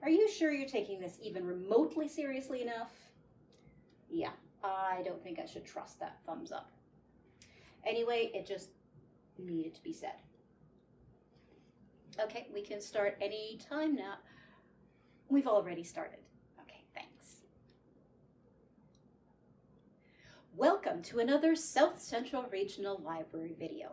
Are you sure you're taking this even remotely seriously enough? Yeah, I don't think I should trust that thumbs up. Anyway, it just needed to be said. Okay, we can start any time now. We've already started. Okay, thanks. Welcome to another South Central Regional Library video.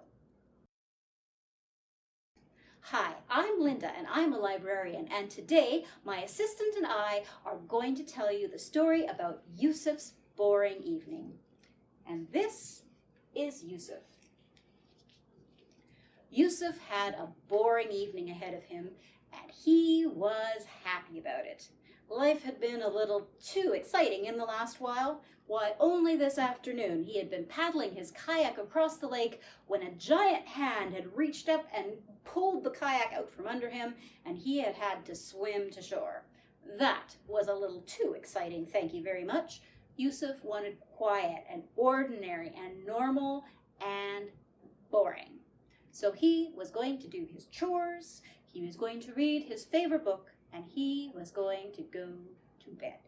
Hi, I'm Linda and I'm a librarian, and today my assistant and I are going to tell you the story about Yussif's boring evening. And this is Yussif. Yussif had a boring evening ahead of him, and he was happy about it. Life had been a little too exciting in the last while. Why, only this afternoon he had been paddling his kayak across the lake when a giant hand had reached up and pulled the kayak out from under him, and he had had to swim to shore. That was a little too exciting, thank you very much. Yussif wanted quiet and ordinary and normal and boring. So he was going to do his chores, he was going to read his favorite book, and he was going to go to bed.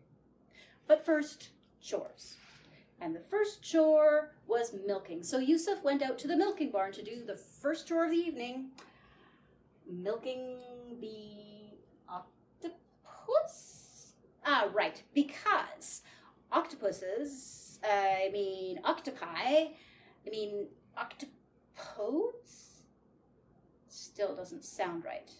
But first, chores. And the first chore was milking. So Yussif went out to the milking barn to do the first chore of the evening, milking the octopus? Right, because octopuses, octopodes? Still doesn't sound right.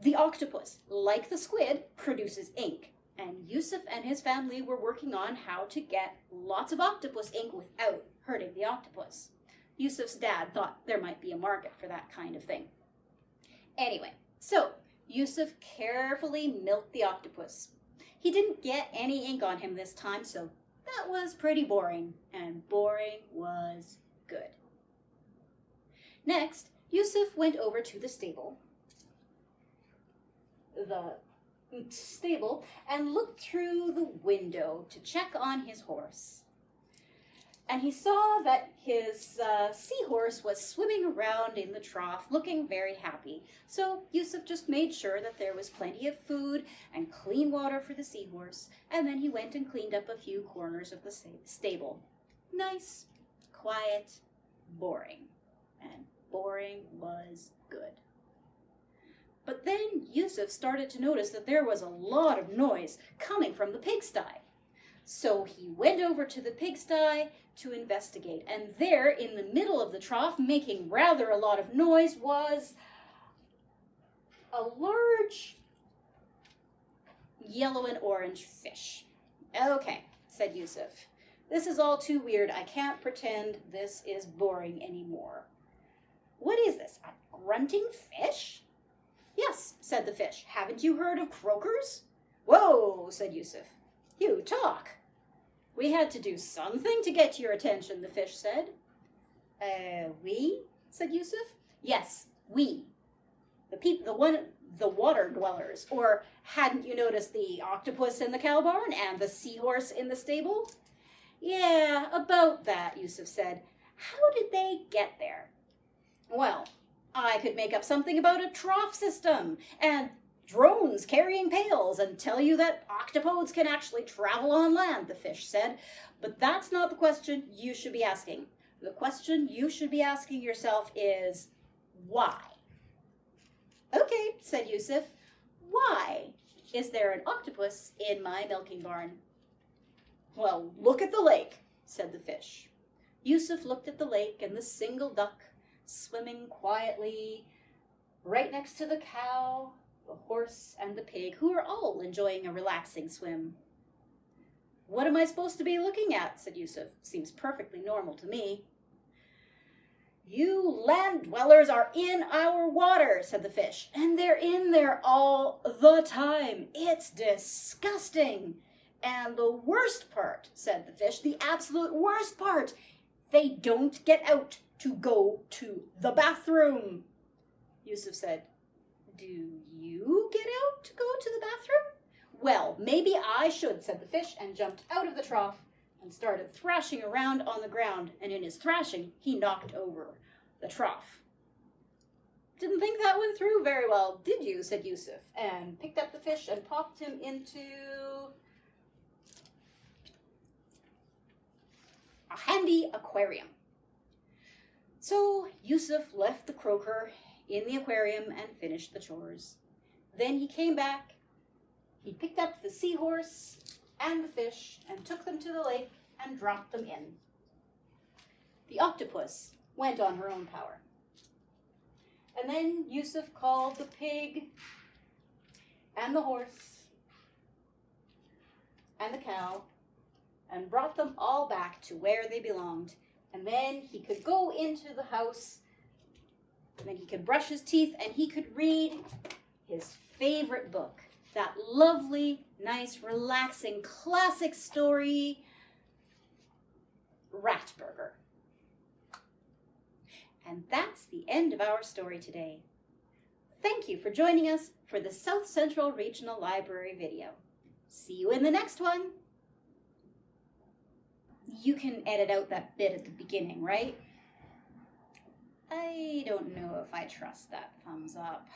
The octopus, like the squid, produces ink, and Yussif and his family were working on how to get lots of octopus ink without hurting the octopus. Yussif's dad thought there might be a market for that kind of thing. Anyway, so Yussif carefully milked the octopus. He didn't get any ink on him this time, so that was pretty boring, and boring was good. Next, Yussif went over to the stable and looked through the window to check on his horse. And he saw that his seahorse was swimming around in the trough, looking very happy. So Yussif just made sure that there was plenty of food and clean water for the seahorse, and then he went and cleaned up a few corners of the stable. Nice, quiet, boring. And boring was good. But then Yussif started to notice that there was a lot of noise coming from the pigsty. So he went over to the pigsty to investigate, and there in the middle of the trough, making rather a lot of noise, was a large yellow and orange fish. Okay, said Yussif. This is all too weird. I can't pretend this is boring anymore. What is this, a grunting fish? Yes, said the fish. Haven't you heard of croakers? Whoa, said Yussif. You talk. We had to do something to get your attention, the fish said. We? Said Yussif. Yes, we. The water dwellers. Or hadn't you noticed the octopus in the cow barn and the seahorse in the stable? Yeah, about that, Yussif said. How did they get there? Well, I could make up something about a trough system and drones carrying pails and tell you that octopodes can actually travel on land, the fish said. But that's not the question you should be asking. The question you should be asking yourself is, why? Okay, said Yussif. Why is there an octopus in my milking barn? Well, look at the lake, said the fish. Yussif looked at the lake and the single duck swimming quietly right next to the cow, the horse, and the pig, who are all enjoying a relaxing swim. What am I supposed to be looking at? Said Yussif. Seems perfectly normal to me. You land dwellers are in our water, said the fish, and they're in there all the time. It's disgusting. And the worst part, said the fish, the absolute worst part, they don't get out to go to the bathroom. Yussif said, do you get out to go to the bathroom? Well, maybe I should, said the fish, and jumped out of the trough and started thrashing around on the ground, and in his thrashing, he knocked over the trough. Didn't think that went through very well, did you? Said Yussif, and picked up the fish and popped him into a handy aquarium. So Yussif left the croaker in the aquarium and finished the chores. Then he came back, he picked up the seahorse and the fish and took them to the lake and dropped them in. The octopus went on her own power. And then Yussif called the pig and the horse and the cow and brought them all back to where they belonged. And then he could go into the house, and then he could brush his teeth, and he could read his favorite book, that lovely, nice, relaxing, classic story, Ratburger. And that's the end of our story today. Thank you for joining us for the South Central Regional Library video. See you in the next one. You can edit out that bit at the beginning, right? I don't know if I trust that thumbs up.